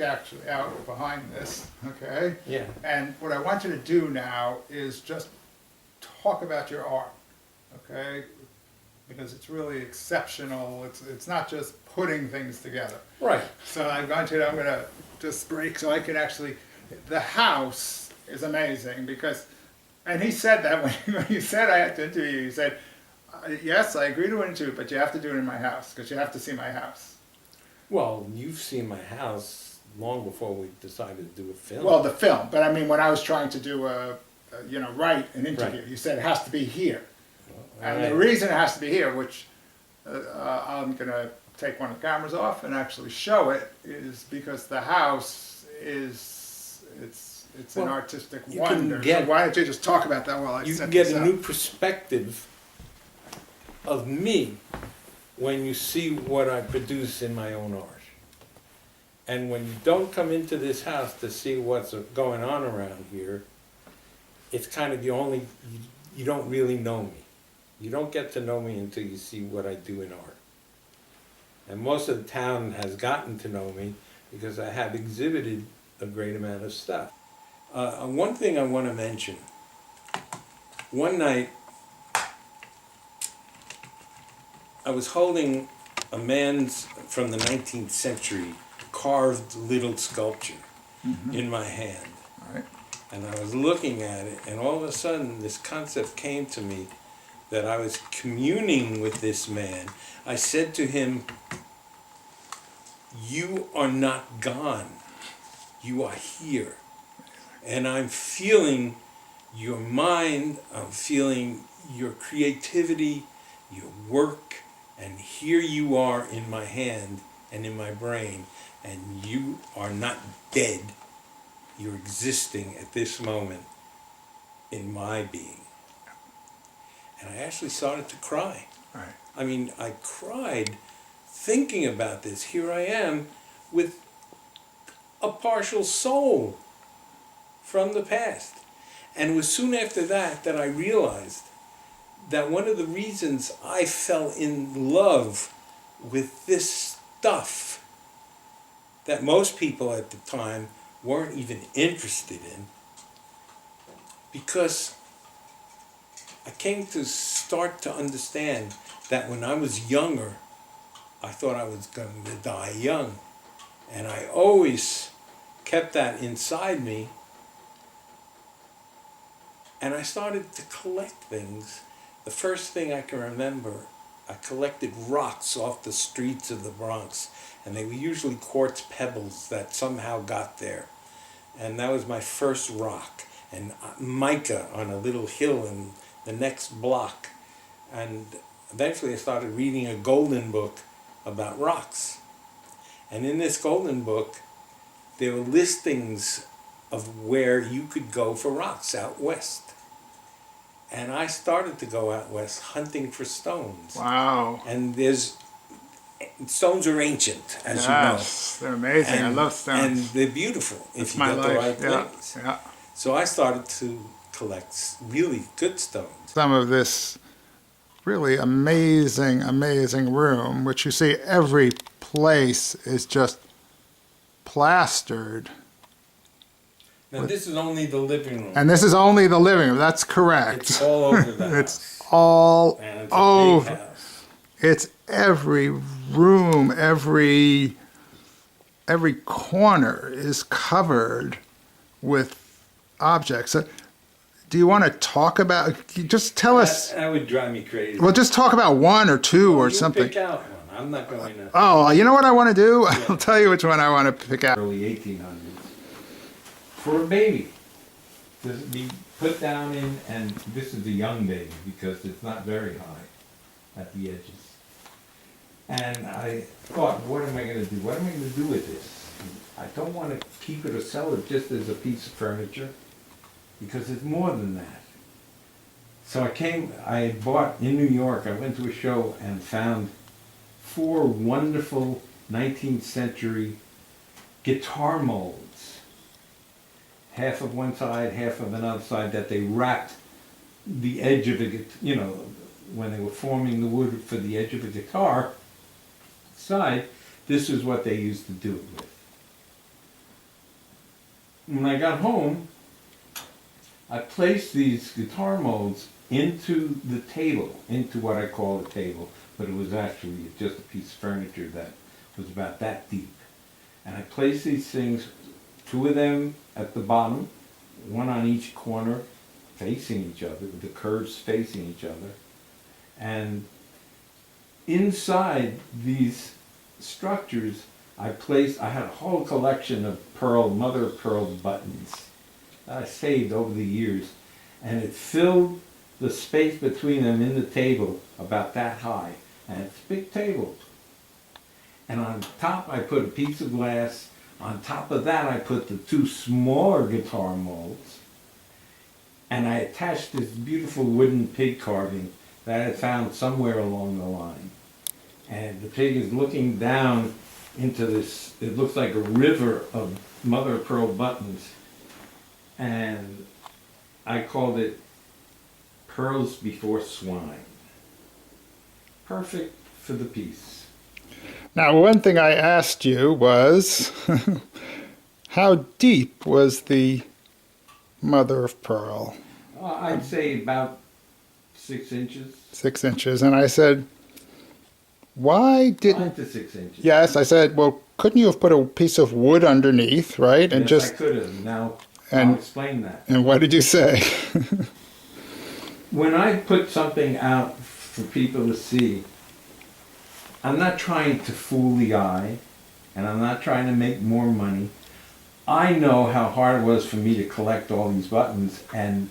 Actually out behind this, okay? Yeah. And what I want you to do now is just talk about your art, okay? Because it's really exceptional. It's not just putting things together. Right. So I'm gonna just break so I can actually. The house is amazing because, and he said that when he said I had to interview you, he said, yes, I agree to interview, but you have to do it in my house because you have to see my house. Well, you've seen my house long before we decided to do a film. Well, the film, but I mean, when I was trying to do write an interview, Right. you said it has to be here. And right. the reason it has to be here, which I'm gonna take one of the cameras off and actually show it, is because the house is, it's an artistic you wonder. can get- So why don't you just talk about that while I You set can get this a up? new perspective of me when you see what I produce in my own art. And when you don't come into this house to see what's going on around here, it's kind of you don't really know me. You don't get to know me until you see what I do in art. And most of the town has gotten to know me because I have exhibited a great amount of stuff. One thing I want to mention, one night I was holding a man's, from the 19th century, carved little sculpture in my hand. Right. And I was looking at it, and all of a sudden this concept came to me that I was communing with this man. I said to him, you are not gone, you are here. And I'm feeling your mind, I'm feeling your creativity, your work, and here you are in my hand and in my brain. And you are not dead. You're existing at this moment in my being. And I actually started to cry. Right. I mean, I cried thinking about this. Here I am with a partial soul from the past. And it was soon after that that I realized that one of the reasons I fell in love with this stuff that most people at the time weren't even interested in, because I came to start to understand that when I was younger, I thought I was going to die young. And I always kept that inside me. And I started to collect things. The first thing I can remember, I collected rocks off the streets of the Bronx. And they were usually quartz pebbles that somehow got there. And that was my first rock. And mica on a little hill in the next block. And eventually I started reading a golden book about rocks. And in this golden book, there were listings of where you could go for rocks out west. And I started to go out west hunting for stones. Wow. And stones are ancient, as Yes, they're amazing. and, I love stones. and they're beautiful if you get the right place. Yeah. So I started to collect really good stones. Some of this really amazing, amazing room, which you see every place is just plastered. Now this is only the living room. And this is only the living room. That's correct. It's all over the It's house. all And it's a over. big house. It's every room, every corner is covered with objects. Do you want to talk about, just tell us, That would drive me crazy. well, just talk about one or two or You something. pick out one. I'm not going to. Oh, you know what I want to do? I'll tell you which one I want to pick out. Early 1800s. For a baby to be put down in, and this is a young baby because it's not very high at the edges. And I thought, what am I going to do? What am I going to do with this? I don't want to keep it or sell it just as a piece of furniture, because it's more than that. So I bought in New York, I went to a show and found 4 wonderful 19th century guitar molds. Half of one side, half of another side, that they wrapped the edge of the, when they were forming the wood for the edge of a guitar side, this is what they used to do it with. When I got home, I placed these guitar molds into the table, into what I call a table, but it was actually just a piece of furniture that was about that deep. And I placed these things, 2 of them at the bottom, 1 on each corner, facing each other, with the curves facing each other. And inside these structures, I had a whole collection of mother of pearl buttons that I saved over the years, and it filled the space between them in the table about that high, and it's a big table. And on top I put a piece of glass. On top of that I put the 2 smaller guitar molds, and I attached this beautiful wooden pig carving that I had found somewhere along the line. And the pig is looking down into this, it looks like a river of mother of pearl buttons. And I called it Pearls Before Swine. Perfect for the piece. Now, one thing I asked you was, how deep was the mother of pearl? I'd say about 6 inches. 6 inches. And I said, why didn't... 5 to 6 inches. Yes, I said, well, couldn't you have put a piece of wood underneath, right? And yes, I could have. Now, I'll explain that. And what did you say? When I put something out for people to see, I'm not trying to fool the eye, and I'm not trying to make more money. I know how hard it was for me to collect all these buttons, and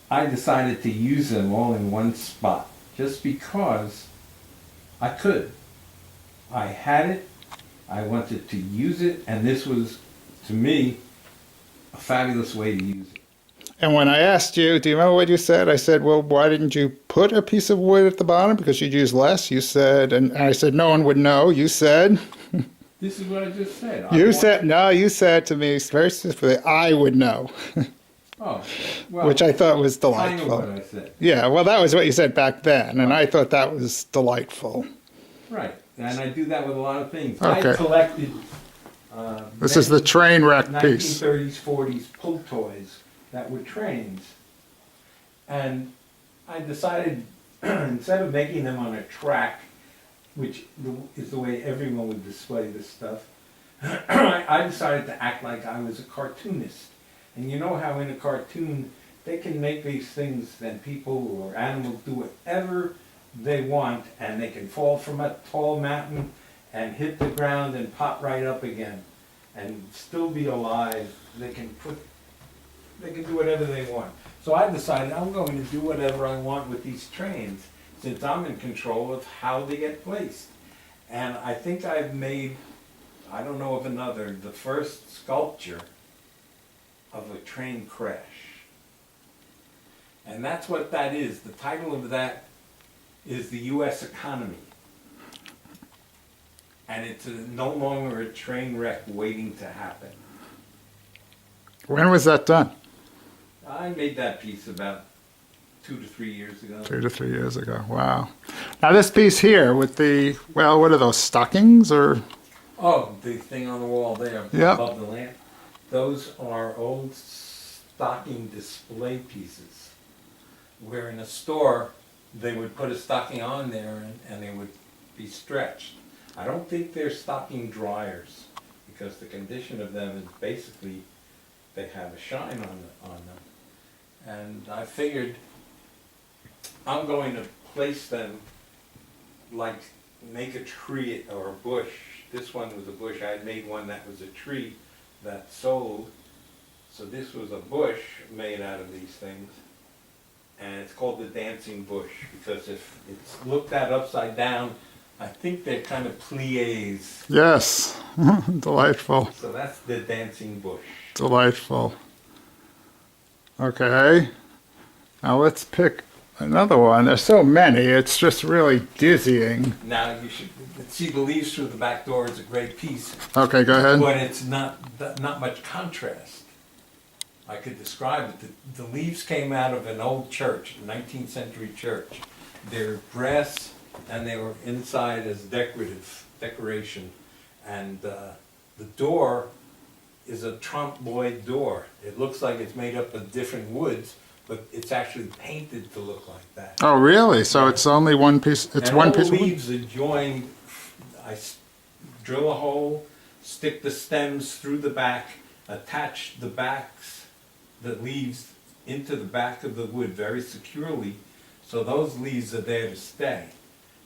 I decided to use them all in one spot, just because I could. I had it, I wanted to use it, and this was, to me, a fabulous way to use it. And when I asked you, do you remember what you said? I said, well, why didn't you put a piece of wood at the bottom? Because you'd use less, you said. And I said, no one would know. You said... This is what I just said. You said to me very specifically, I would know. Oh, well, which I thought was delightful. I know what I said. Yeah, well, that was what you said back then, and I thought that was delightful. Right, and I do that with a lot of things. Okay. I collected... this is the train wreck piece. 1930s, 40s pull toys that were trains. And I decided, instead of making them on a track, which is the way everyone would display this stuff, I decided to act like I was a cartoonist. And you know how in a cartoon, they can make these things and people or animals do whatever they want, and they can fall from a tall mountain and hit the ground and pop right up again and still be alive. They can do whatever they want. So I decided I'm going to do whatever I want with these trains, since I'm in control of how they get placed. And I think I've made, I don't know of another, the first sculpture of a train crash. And that's what that is. The title of that is The U.S. Economy. And it's no longer a train wreck waiting to happen. When was that done? I made that piece about 2 to 3 years ago. 2 to 3 years ago, wow. Now this piece here with the, well, what are those, stockings or? Oh, the thing on the wall there above the lamp. Those are old stocking display pieces, where in a store they would put a stocking on there and they would be stretched. I don't think they're stocking dryers, because the condition of them is basically they have a shine on them. And I figured I'm going to place them like make a tree or a bush. This one was a bush. I had made one that was a tree that sold. So this was a bush made out of these things. And it's called the dancing bush, because if it's looked at upside down, I think they're kind of plies. Yes, delightful. So that's the dancing bush. Delightful. Okay, now let's pick Another one. There's so many. It's just really dizzying. Now you should see the leaves through the back door is a great piece, Okay, go ahead. but it's not much contrast. I could describe it. The leaves came out of an old church, a 19th century church. They're brass and they were inside as decoration. And the door is a trompe-l'oeil door. It looks like it's made up of different woods, but it's actually painted to look like that. Oh, really? So it's only one piece? It's And one all piece the of wood? leaves are joined. Drill a hole, stick the stems through the back, attach the leaves into the back of the wood very securely, so those leaves are there to stay.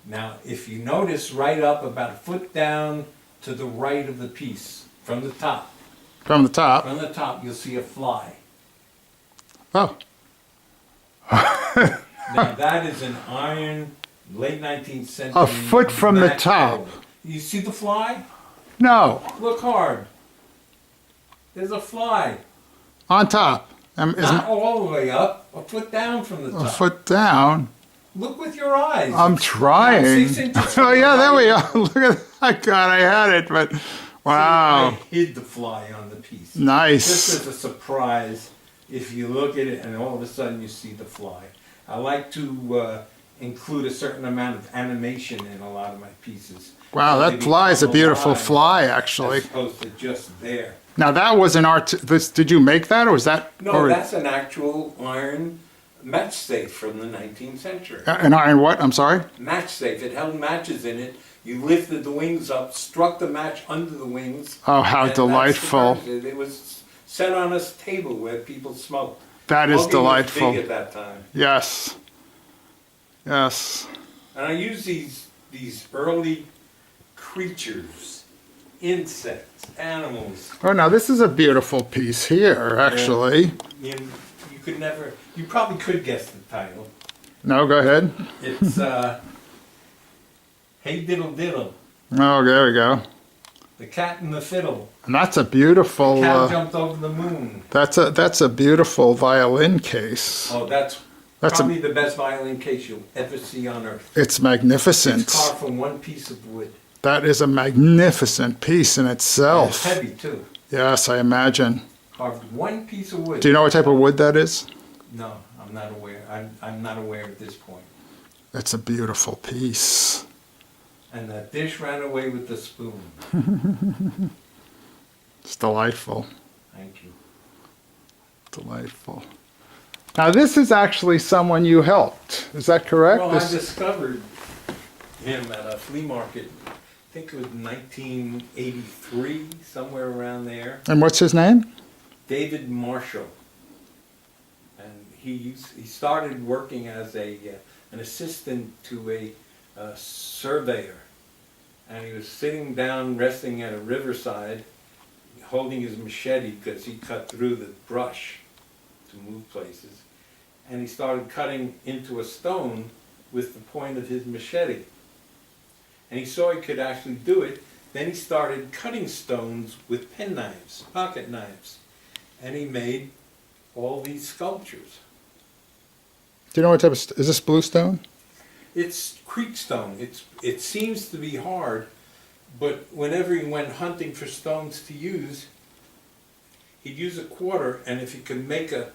Now, if you notice right up about a foot down to the right of the piece, from the top, From the top? you'll see a fly. Oh. Now that is an iron, late 19th century. A foot from the top. mackerel. You see the fly? No. Look hard. There's a fly. On top. Is Not all the way up, a foot down from the a top. foot down? Look with your eyes. I'm trying. 6 inches Oh, yeah, there we right. are. Look at that. God, I had it, but wow. I hid the fly on the piece. Nice. Just as a surprise, if you look at it and all of a sudden you see the fly. I like to include a certain amount of animation in a lot of my pieces. Wow, So that they fly is a become beautiful alive fly, actually. As opposed to just there. Now, that was an art. Did you make that, or was that? No, or- that's an actual iron match safe from the 19th century. An iron what? I'm sorry? Match safe. It held matches in it. You lifted the wings up, struck the match under the wings. Oh, how and that's the delightful. purpose. It was set on a table where people smoked. That is Smoking was delightful. big at that time. Yes. Yes. And I use these early creatures, insects, animals. Oh, now this is a beautiful piece here, actually. You could never, you probably could guess the title. No, go ahead. It's Hey Diddle Diddle, Oh, there we go. the cat and the fiddle. And that's a beautiful. Cat jumped over the moon. That's a beautiful violin case. Oh, that's That's probably the best violin case you'll ever see on earth. It's magnificent. It's carved from one piece of wood. That is a magnificent piece in And it's itself. heavy too. Yes, I imagine. Carved one piece of wood. Do you know what type of wood that is? No, I'm not aware. I'm not aware at this point. It's a beautiful piece. And that dish ran away with the spoon. It's delightful. Thank you. Delightful. Now, this is actually someone you helped. Is that correct? Well, This- I discovered him at a flea market. I think it was 1983, somewhere around there. And what's his name? David Marshall. And he started working as an assistant to a surveyor. And he was sitting down resting at a riverside holding his machete because he cut through the brush to move places. And he started cutting into a stone with the point of his machete. And he saw he could actually do it. Then he started cutting stones with pen knives, pocket knives. And he made all these sculptures. Do you know what type of, is this bluestone? It's creek stone. It seems to be hard, but whenever he went hunting for stones to use, he'd use a quarter, and if he could make An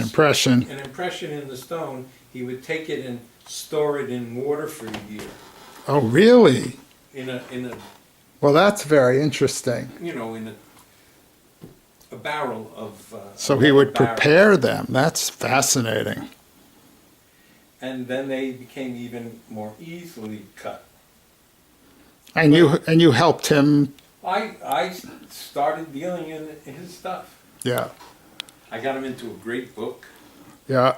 impression. an impression in the stone, he would take it and store it in water for a year. Oh, really? In a Well, that's very interesting. in a barrel of. So a he would lead barrel. prepare them. That's fascinating. And then they became even more easily cut. And you helped him. I started dealing in his stuff. Yeah, I got him into a great book. yeah.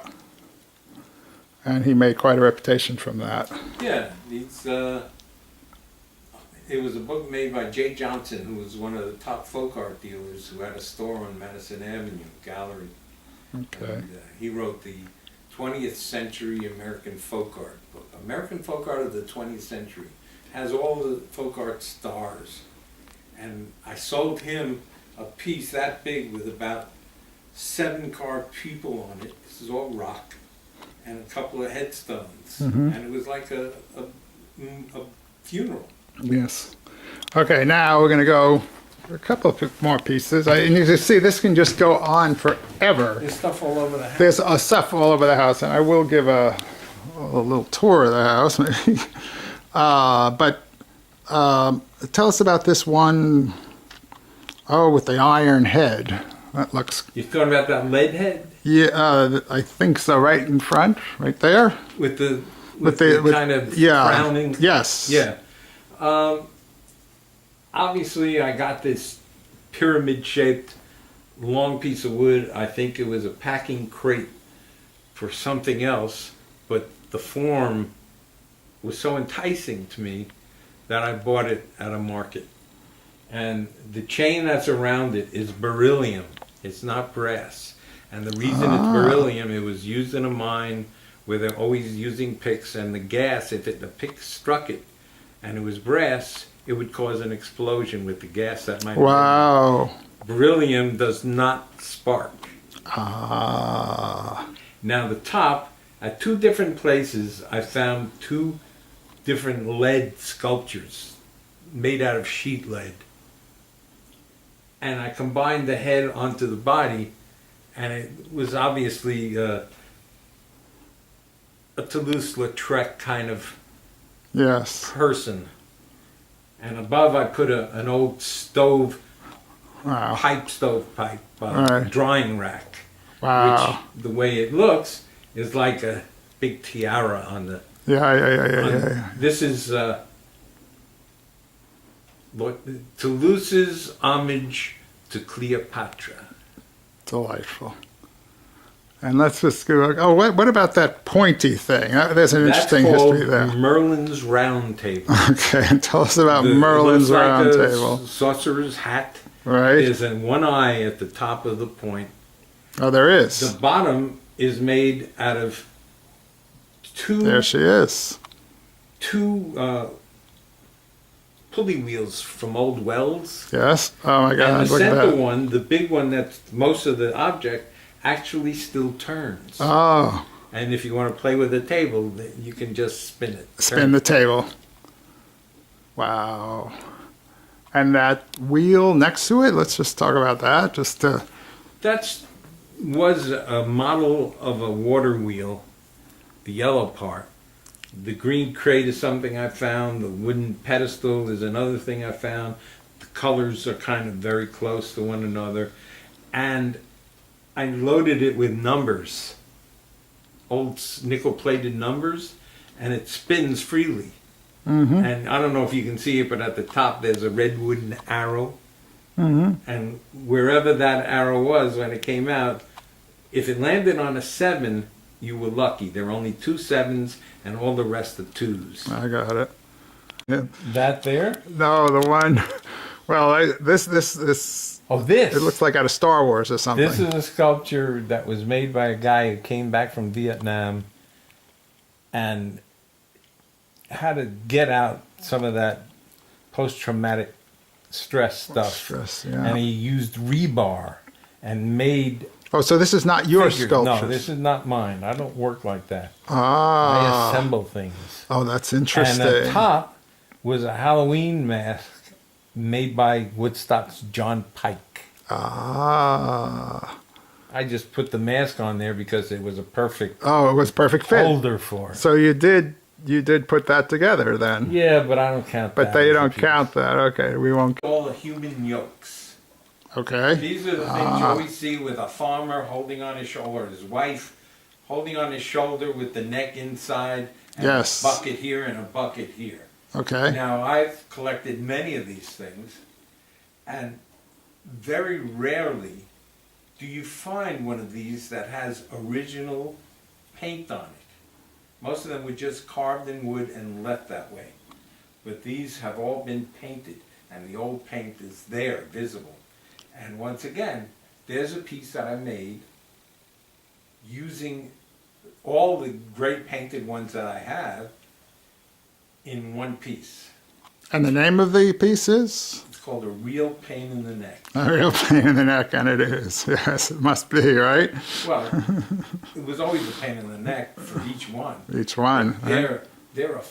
And he made quite a reputation from that. Yeah, it was a book made by Jay Johnson, who was one of the top folk art dealers who had a store on Madison Avenue, gallery. Okay. And, he wrote the 20th Century American Folk Art book. American Folk Art of the 20th Century has all the folk art stars. And I sold him a piece that big with about 7 carved people on it. This is all rock. and a couple of headstones. Mhm. And it was like a funeral. Yes. Okay, now we're going to go for a couple of more pieces. And you can see this can just go on forever. There's stuff all over the house. There's stuff all over the house, and I will give a little tour of the house. Maybe. Tell us about this one, with the iron head. That looks... You're talking about that lead head? Yeah, I think so, right in front, right there. With the With kind of yeah, crowning? Yes. Yeah. Obviously, I got this pyramid-shaped long piece of wood. I think it was a packing crate for something else, but the form was so enticing to me that I bought it at a market. And the chain that's around it is beryllium. It's not brass. And the reason it's beryllium, it was used in a mine where they're always using picks, and the gas, if the pick struck it and it was brass, it would cause an explosion with the gas that might. Wow. Beryllium does not spark. Ah. Now the top, at two different places, I found two different lead sculptures made out of sheet lead. And I combined the head onto the body, and it was obviously a Toulouse-Lautrec kind of Yes. person. And above I put an old stove, Wow. stovepipe, Right. drying rack. Wow. Which, the way it looks, is like a big tiara on the... Yeah. This is Toulouse's homage to Cleopatra. Delightful. And let's just go. Oh, what about that pointy thing? There's an interesting history there. That's called Merlin's Round Table. Okay, tell us about It Merlin's looks like Round a Table. Sorcerer's hat. Right. There's one eye at the top of the point. Oh, there is. The bottom is made out of There she is. two pulley wheels from old wells. Yes. Oh my And God! the Look at center that. one, the big one that's most of the object, actually still turns. Oh, And if you want to play with the table, you can just spin it. spin the table. Wow. And that wheel next to it. Let's just talk about that. That was a model of a water wheel, the yellow part. The green crate is something I found. The wooden pedestal is another thing I found. The colors are kind of very close to one another. And I loaded it with numbers, old nickel-plated numbers, and it spins freely. Mm-hmm. And I don't know if you can see it, but at the top there's a red wooden arrow. Mm-hmm. And wherever that arrow was when it came out, if it landed on a 7, you were lucky. There were only 2 7s and all the rest are 2s. I got it. Yeah. That there? No, the one. Well, this. Oh, this. It looks like out of Star Wars or something. This is a sculpture that was made by a guy who came back from Vietnam and had to get out some of that post-traumatic stress stuff. Stress, yeah. And he used rebar and made Oh, so this is not your figures. sculpture? No, this is not mine. I don't work like that. I Ah. assemble things. Oh, that's interesting. And the top was a Halloween mask made by Woodstock's John Pike. Ah. I just put the mask on there because it was a perfect Oh, it was perfect fit. holder for it. So you did put that together then. Yeah, but I don't count that. But they as a don't piece. count that. Okay, we won't. All the human yolks. Okay. These are the things you always see with a farmer holding on his shoulder, his wife holding on his shoulder with the neck inside, and Yes. a bucket here and a bucket here. Okay. Now, I've collected many of these things, and very rarely do you find one of these that has original paint on it. Most of them were just carved in wood and left that way. But these have all been painted, and the old paint is there, visible. And once again, there's a piece that I made using all the great painted ones that I have in one piece. And the name of the piece is? It's called A Real Pain in the Neck. A real pain in the neck, and it is. Yes, it must be, right? Well, it was always a pain in the neck for each one. Each one. Right? There are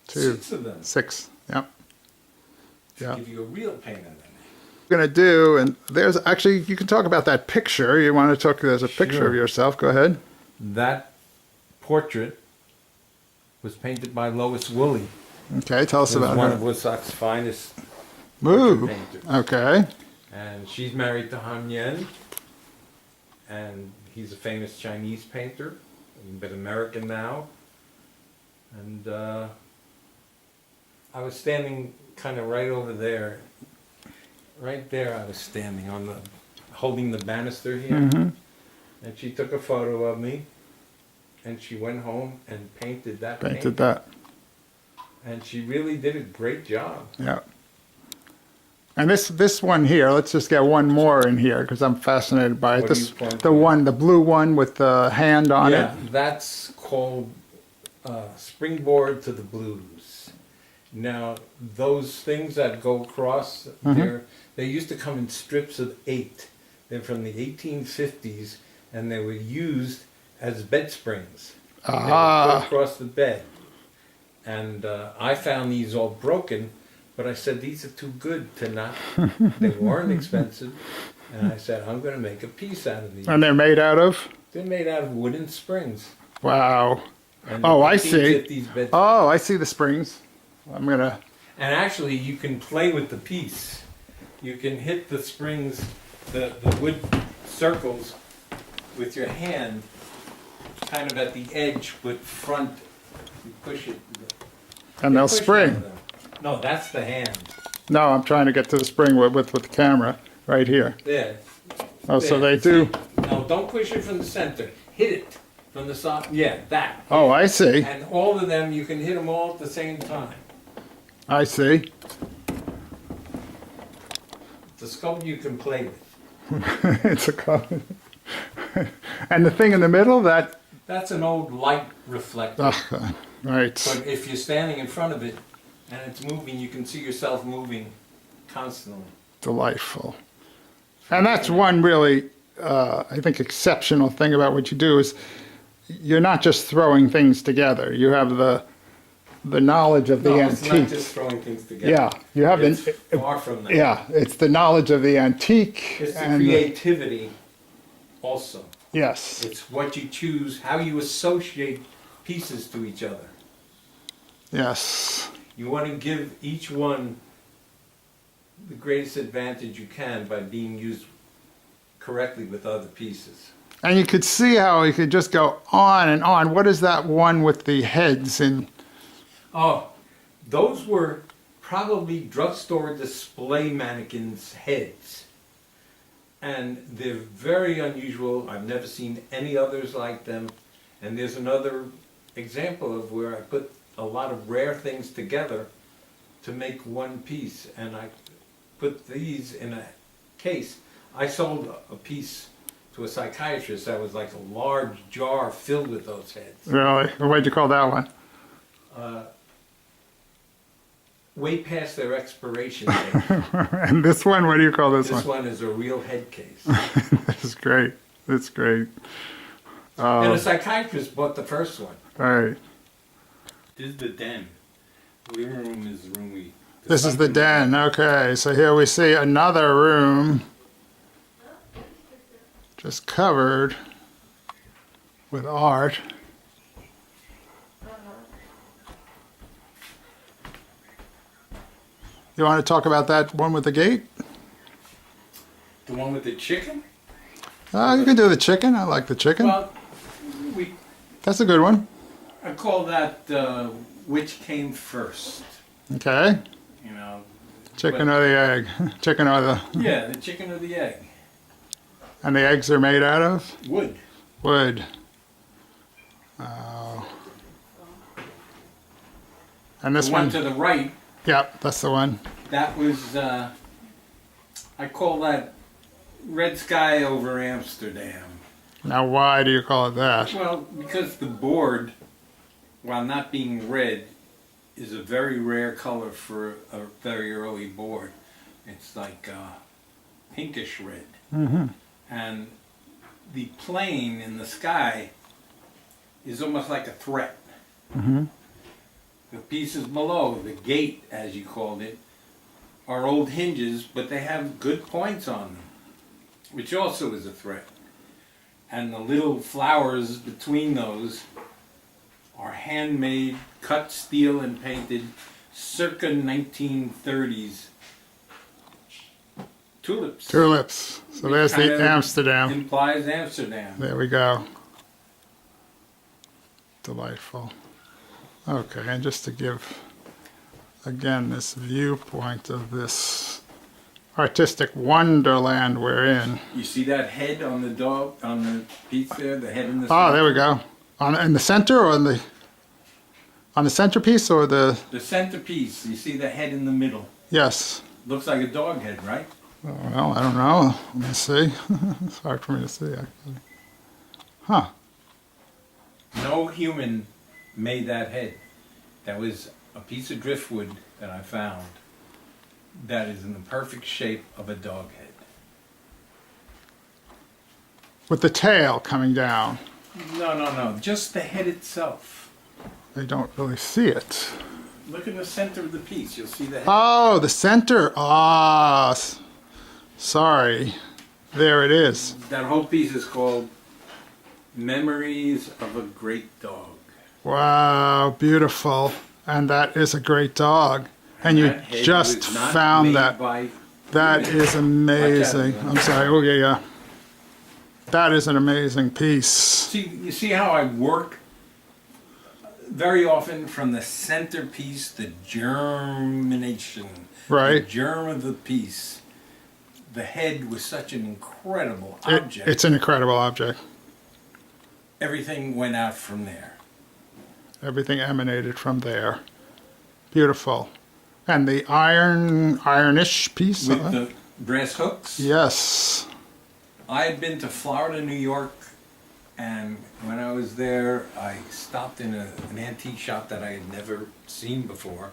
6 of them. 6, yep. To Yeah. give you a real pain in the neck. Going to do, and there's actually, you can talk about that picture. You want to talk, there's a picture Sure. of yourself. Go ahead. That portrait was painted by Lois Wooley. Okay, tell us Who's about one her. of Woodstock's finest Ooh, portrait painters. okay. And she's married to Han Yen, and he's a famous Chinese painter, but American now. And I was standing kind of right over there. Right there I was standing on the, holding the banister here. Mm-hmm. And she took a photo of me, and she went home and painted that Painted painting. that. And she really did a great job. Yeah. And this one here, let's just get one more in here because I'm fascinated by it. What do This, you point the to? one, the blue one with the hand on Yeah, it. that's called Springboard to the Blues. Now, those things that go across, they used to come in strips of 8. They're from the 1850s, and they were used as bed springs. They were put across the bed. And I found these all broken, but I said, these are too good to not, they weren't expensive. And I said, I'm going to make a piece out of these. And they're made out of? They're made out of wooden springs. Wow. And Oh, the I see. 1850s bed Oh, I see the springs. I'm going to... And actually, you can play with the piece. You can hit the springs, the wood circles, with your hand, kind of at the edge, but front. You push it. And they'll push spring. on them. No, that's the hand. No, I'm trying to get to the spring with the camera right here. There. Oh, so There. they do. No, don't push it from the center. Hit it from the side. Yeah, that. Oh, I see. And all of them, you can hit them all at the same time. I see. The sculpture you can play with. It's a color. And the thing in the middle, that... That's an old light reflector. Right. But if you're standing in front of it and it's moving, you can see yourself moving constantly. Delightful. And that's one really, I think, exceptional thing about what you do is you're not just throwing things together. You have the knowledge of the No, antique. it's not just throwing things together. Yeah, you have It's the... far from that. Yeah, it's the knowledge of the antique. It's the and creativity also. yes. It's what you choose, how you associate pieces to each other. Yes. You want to give each one the greatest advantage you can by being used correctly with other pieces. And you could see how he could just go on and on. What is that one with the heads in? Oh, those were probably drugstore display mannequins' heads. And they're very unusual. I've never seen any others like them. And there's another example of where I put a lot of rare things together to make one piece. And I put these in a case. I sold a piece to a psychiatrist that was like a large jar filled with those heads. Really? What'd you call that one? Way past their expiration date. And this one, what do you call this This one? one is a real head case. This is great. That's great. And a psychiatrist bought the first one. All right. This is the den. Living room is the room we... This is the den. Okay, so here we see another room just covered with art. You want to talk about that one with the gate? The one with the chicken? You can do the chicken. I like the chicken. Well, That's a good one. I call that which came first. Okay. You know. Chicken or the egg? Chicken or the... Yeah, the chicken or the egg. And the eggs are made out of? Wood. Wood. Oh. And this The one one... to the right, Yep, that's the one. that was, I call that red sky over Amsterdam. Now, why do you call it that? Well, because the board, while not being red, is a very rare color for a very early board. It's like pinkish red. Mm-hmm. And the plane in the sky is almost like a threat. Mm-hmm. The pieces below, the gate as you called it, are old hinges, but they have good points on them, which also is a threat. And the little flowers between those are handmade, cut steel and painted, circa 1930s tulips. Tulips. So Which there's kind the of Amsterdam. Implies Amsterdam. There we go. Delightful. Okay, and just to give, again, this viewpoint of this artistic wonderland we're in. You see that head on the dog, on the piece there, the head in the Oh, there we go. In the center or on the centerpiece or the... The centerpiece, you see the head in the middle. Yes. Looks like a dog head, right? Well, I don't know. Let me see. It's hard for me to see, actually. Huh. No human made that head. That was a piece of driftwood that I found that is in the perfect shape of a dog head. With the tail coming down. No, just the head itself. They don't really see it. Look in the center of the piece, you'll see the head. Oh, the center. Ah, sorry. There it is. That whole piece is called Memories of a Great Dog. Wow, beautiful. And that is a great dog. And you That head just was not found made that. by That humans. is amazing. Watch out. I'm sorry. Oh, yeah. That is an amazing piece. See, you see how I work very often from the centerpiece, the germination, Right. the germ of the piece. The head was such an incredible It, object. it's an incredible object. Everything went out from there. Everything emanated from there. Beautiful. And the ironish piece? With the brass hooks. Yes. I had been to Florida, New York, and when I was there, I stopped in an antique shop that I had never seen before.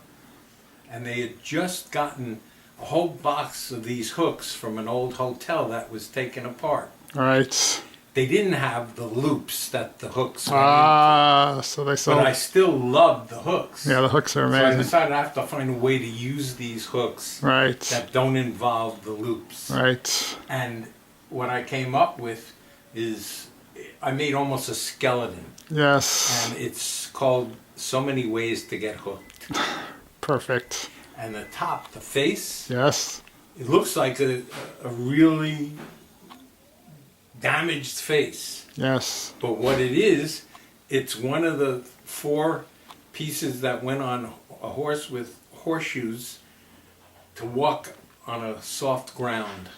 And they had just gotten a whole box of these hooks from an old hotel that was taken apart. All right. They didn't have the loops that the hooks went Ah, so they in, sold. but I still loved the hooks. Yeah, the hooks are So I amazing. decided I have to find a way to use these hooks Right. that don't involve the loops. Right. And what I came up with is I made almost a skeleton, Yes. and it's called So Many Ways to Get Hooked. Perfect. And the top, the face, Yes. it looks like a really damaged face. Yes. But what it is, it's one of the 4 pieces that went on a horse with horseshoes to walk on a soft ground.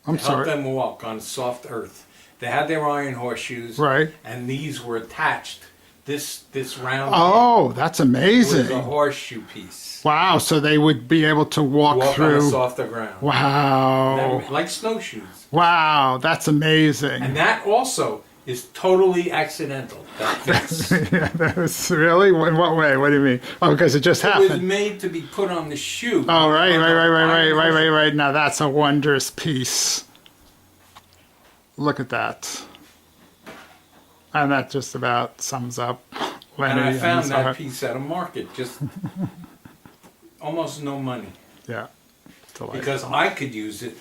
I'm To help sorry. them walk on soft earth. They had their iron horseshoes, Right. and these were attached. This round Oh, that's was a amazing. horseshoe piece. Wow. So they would be able to walk Walk on a through. softer ground. Wow. Like snowshoes. Wow. That's amazing. And that also is totally accidental. That piece. Yeah, that was really. In what way? What do you mean? Oh, because it just It was happened. made to be put on the shoe. Oh, right, On right, the right, right, right, iron right, right, horseshoe. right. Now that's a wondrous piece. Look at that. And that just about sums up Lenny. And I found his that art. piece at a market, just almost no money. Yeah. Delightful. Because I could use it,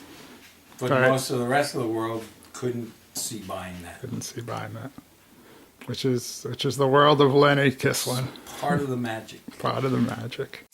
but Right. most of the rest of the world couldn't see buying that. Couldn't see behind that. Which is the world of Lenny Kislin. Part of the magic. Part of the magic.